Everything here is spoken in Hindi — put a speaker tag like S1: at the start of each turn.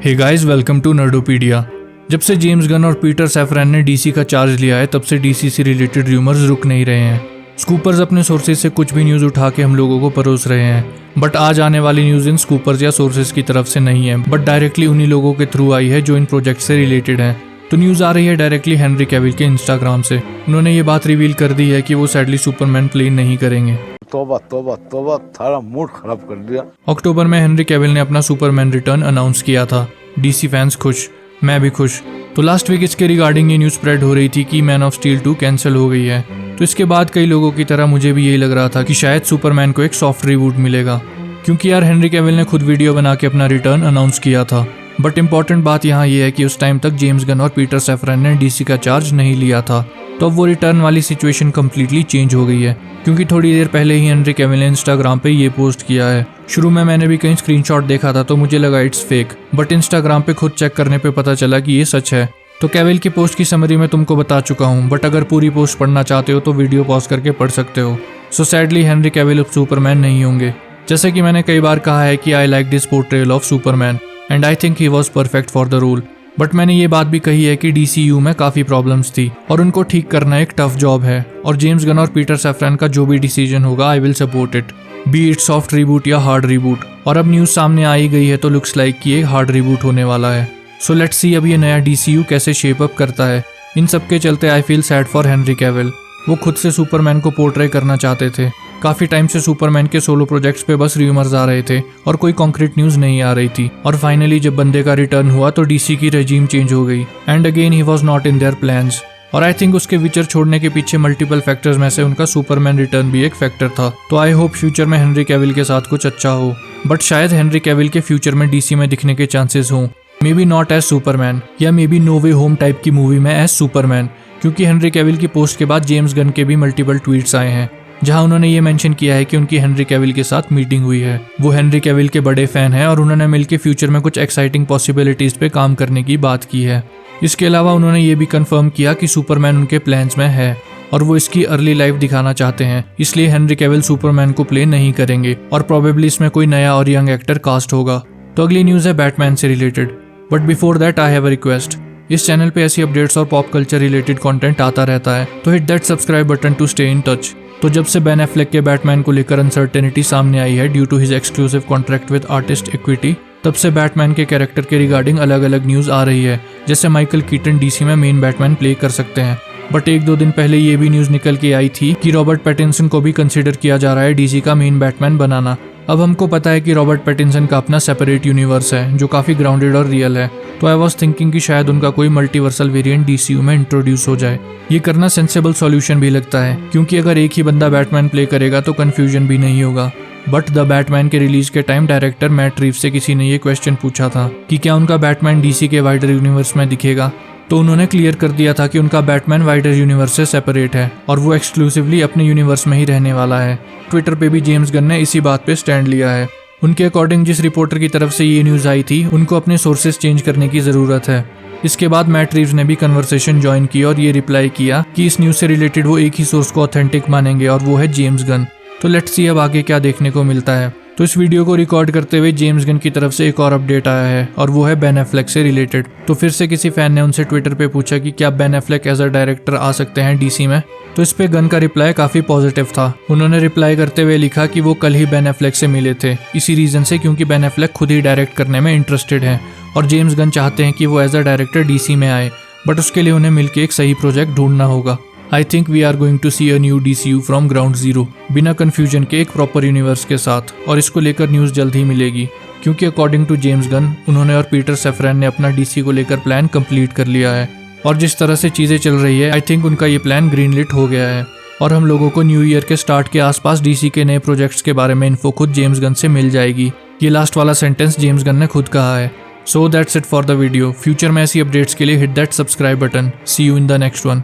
S1: Hey guys, welcome to Nerdopedia. जब से जेम्स गन और पीटर सैफरन ने डीसी का चार्ज लिया है तब से डीसी से रिलेटेड र्यूमर्स रुक नहीं रहे हैं। स्कूपर्स अपने सोर्सेज से कुछ भी न्यूज़ उठा के हम लोगों को परोस रहे हैं, बट आज आने वाली न्यूज़ इन स्कूपर्स या सोर्सेज की तरफ से नहीं है, बट डायरेक्टली उन्हीं लोगों के थ्रू आई है जो इन प्रोजेक्ट से रिलेटेड हैं। तो न्यूज़ आ रही है डायरेक्टली हेनरी कैविल के इंस्टाग्राम से। उन्होंने ये बात रिवील कर दी है कि वो सैडली सुपरमैन प्ले नहीं करेंगे।
S2: तोबा तोबा तोबा, थारा मूड खराब कर दिया।
S1: अक्टूबर में हेनरी कैविल ने अपना सुपरमैन रिटर्न अनाउंस किया था। डीसी फैंस खुश, मैं भी खुश। तो लास्ट वीक इसके रिगार्डिंग ये न्यूज़ स्प्रेड हो रही थी कि मैन ऑफ स्टील 2 कैंसिल हो गई है। तो इसके बाद कई लोगों की तरह मुझे भी यही लग रहा था कि शायद सुपरमैन को एक सॉफ्ट रिबूट मिलेगा, क्योंकि यार हेनरी कैविल ने खुद वीडियो बना के अपना रिटर्न अनाउंस किया था। बट इंपॉर्टेंट बात यहाँ ये है कि उस टाइम तक जेम्स गन और पीटर सैफरन ने डीसी का चार्ज नहीं लिया था। तो अब वो रिटर्न वाली सिचुएशन कम्प्लीटली चेंज हो गई है, क्योंकि थोड़ी देर पहले ही हेनरी कैविल ने इंस्टाग्राम पे ये पोस्ट किया है। शुरू में मैंने भी कहीं स्क्रीनशॉट देखा था तो मुझे लगा इट्स फेक, बट इंस्टाग्राम पे खुद चेक करने पे पता चला कि ये सच है। तो कैविल की पोस्ट की समरी मैं तुमको बता चुका हूँ, बट अगर पूरी पोस्ट पढ़ना चाहते हो तो वीडियो पॉज करके पढ़ सकते हो। सो सैडली हेनरी कैविल अब सुपरमैन नहीं होंगे। जैसे कि मैंने कई बार कहा है कि I like this portrayal of Superman and I think he was perfect for the role. But मैंने ये बात भी कही है कि डीसीयू में काफ़ी प्रॉब्लम्स थी और उनको ठीक करना एक टफ जॉब है, और जेम्स गन और पीटर सैफरन का जो भी डिसीजन होगा I will support it, B it soft reboot या हार्ड रिबूट। और अब न्यूज़ सामने आ ही गई है तो लुक्स लाइक कि एक हार्ड रिबूट होने वाला है। सो लेट्स सी अब ये नया डीसीयू कैसे शेप अप करता है। इन सब के चलते I feel sad for Henry Cavill. वो खुद से सुपरमैन को पोर्ट्रे करना चाहते थे। काफ़ी टाइम से सुपरमैन के सोलो प्रोजेक्ट्स पे बस र्यूमर्स आ रहे थे और कोई कॉन्क्रीट न्यूज़ नहीं आ रही थी। और फाइनली जब बंदे का रिटर्न हुआ तो डीसी की रेजीम चेंज हो गई and again he was not in their plans. और आई थिंक उसके विचर छोड़ने के पीछे मल्टीपल फैक्टर्स में से उनका सुपरमैन रिटर्न भी एक फैक्टर था। तो आई होप फ्यूचर में हेनरी कैविल के साथ कुछ अच्छा हो, बट शायद हेनरी कैविल के फ्यूचर में डीसी में दिखने के चांसेस हों, maybe not as Superman या maybe no way home type की मूवी में एज सुपरमैन। क्योंकि हेनरी कैविल की पोस्ट के बाद जेम्स गन के भी मल्टीपल ट्वीट्स आए हैं जहां उन्होंने ये मेंशन किया है कि उनकी हेनरी कैविल के साथ मीटिंग हुई है। वो हेनरी कैविल के बड़े फैन हैं और उन्होंने मिलकर फ्यूचर में कुछ एक्साइटिंग पॉसिबिलिटीज पे काम करने की बात की है। इसके अलावा उन्होंने ये भी कंफर्म किया कि सुपरमैन उनके प्लान्स में है और वो इसकी अर्ली लाइफ दिखाना चाहते हैं, इसलिए हेनरी कैविल सुपरमैन को प्ले नहीं करेंगे और प्रोबेबली इसमें कोई नया और यंग एक्टर कास्ट होगा। तो अगली न्यूज़ है बैटमैन से related, but before that I have a request. इस चैनल पे ऐसी अपडेट्स और पॉप कल्चर रिलेटेड कंटेंट आता रहता है, तो hit that subscribe button to stay in touch. तो जब से बेन एफ्लेक के बैटमैन को लेकर अनसर्टेनिटी सामने आई है due to his exclusive contract with Artist Equity, तब से बैटमैन के कैरेक्टर के रिगार्डिंग अलग अलग न्यूज़ आ रही है। जैसे माइकल कीटन डीसी में मेन बैटमैन प्ले कर सकते हैं, बट एक दो दिन पहले ये भी न्यूज़ निकल के आई थी कि रॉबर्ट पैटिंसन को भी कंसिडर किया जा रहा है डीसी का मेन बैटमैन बनाना। अब हमको पता है कि रॉबर्ट पैटिंसन का अपना सेपरेट यूनिवर्स है जो काफ़ी ग्राउंडेड और रियल है। तो आई वॉज थिंकिंग कि शायद उनका कोई मल्टीवर्सल वेरिएंट डीसीयू में इंट्रोड्यूस हो जाए। ये करना सेंसेबल सॉल्यूशन भी लगता है, क्योंकि अगर एक ही बंदा बैटमैन प्ले करेगा तो कन्फ्यूजन भी नहीं होगा। बट द बैटमैन के रिलीज के टाइम डायरेक्टर मैट रीव्स से किसी ने ये क्वेश्चन पूछा था कि क्या उनका बैटमैन डीसी के वाइडर यूनिवर्स में दिखेगा, तो उन्होंने क्लियर कर दिया था कि उनका बैटमैन वाइडर यूनिवर्स से सेपरेट है और वो एक्सक्लूसिवली अपने यूनिवर्स में ही रहने वाला है। ट्विटर पे भी जेम्स गन ने इसी बात पे स्टैंड लिया है। उनके अकॉर्डिंग जिस रिपोर्टर की तरफ से ये न्यूज़ आई थी उनको अपने सोर्सेज चेंज करने की ज़रूरत है। इसके बाद मैट रीव्स ने भी कन्वर्सेशन ज्वाइन की और ये रिप्लाई किया कि इस न्यूज़ से रिलेटेड वो एक ही सोर्स को ऑथेंटिक मानेंगे और वो है जेम्स गन। तो लेट्स सी अब आगे क्या देखने को मिलता है। तो इस वीडियो को रिकॉर्ड करते हुए जेम्स गन की तरफ से एक और अपडेट आया है और वो है बेन एफ्लेक से रिलेटेड। तो फिर से किसी फैन ने उनसे ट्विटर पे पूछा कि क्या Ben Affleck as a director आ सकते हैं डीसी में। तो इस पे गन का रिप्लाई काफ़ी पॉजिटिव था। उन्होंने रिप्लाई करते हुए लिखा कि वो कल ही बेन एफ्लेक से मिले थे, इसी रीज़न से क्योंकि बेन एफ्लेक खुद ही डायरेक्ट करने में इंटरेस्टेड हैं और जेम्स गन चाहते हैं कि वो एज अ डायरेक्टर डीसी में आए, बट उसके लिए उन्हें मिलकर एक सही प्रोजेक्ट ढूंढना होगा। I think we are going to see a new DCU from ground zero, बिना कन्फ्यूजन के एक प्रॉपर यूनिवर्स के साथ, और इसको लेकर न्यूज़ जल्द ही मिलेगी, क्योंकि अकॉर्डिंग टू जेम्स गन उन्होंने और पीटर सैफरन ने अपना डीसी को लेकर प्लान कंप्लीट कर लिया है। और जिस तरह से चीज़ें चल रही है आई थिंक उनका ये प्लान ग्रीन लिट हो गया है और हम लोगों को न्यू ईयर के स्टार्ट के आसपास डीसी के नए प्रोजेक्ट्स के बारे में इन्फो खुद जेम्स गन से मिल जाएगी। ये लास्ट वाला सेंटेंस जेम्स गन ने खुद कहा है। So that's it for the video. Future में ऐसी अपडेट्स के लिए hit that subscribe button. See you in the next one.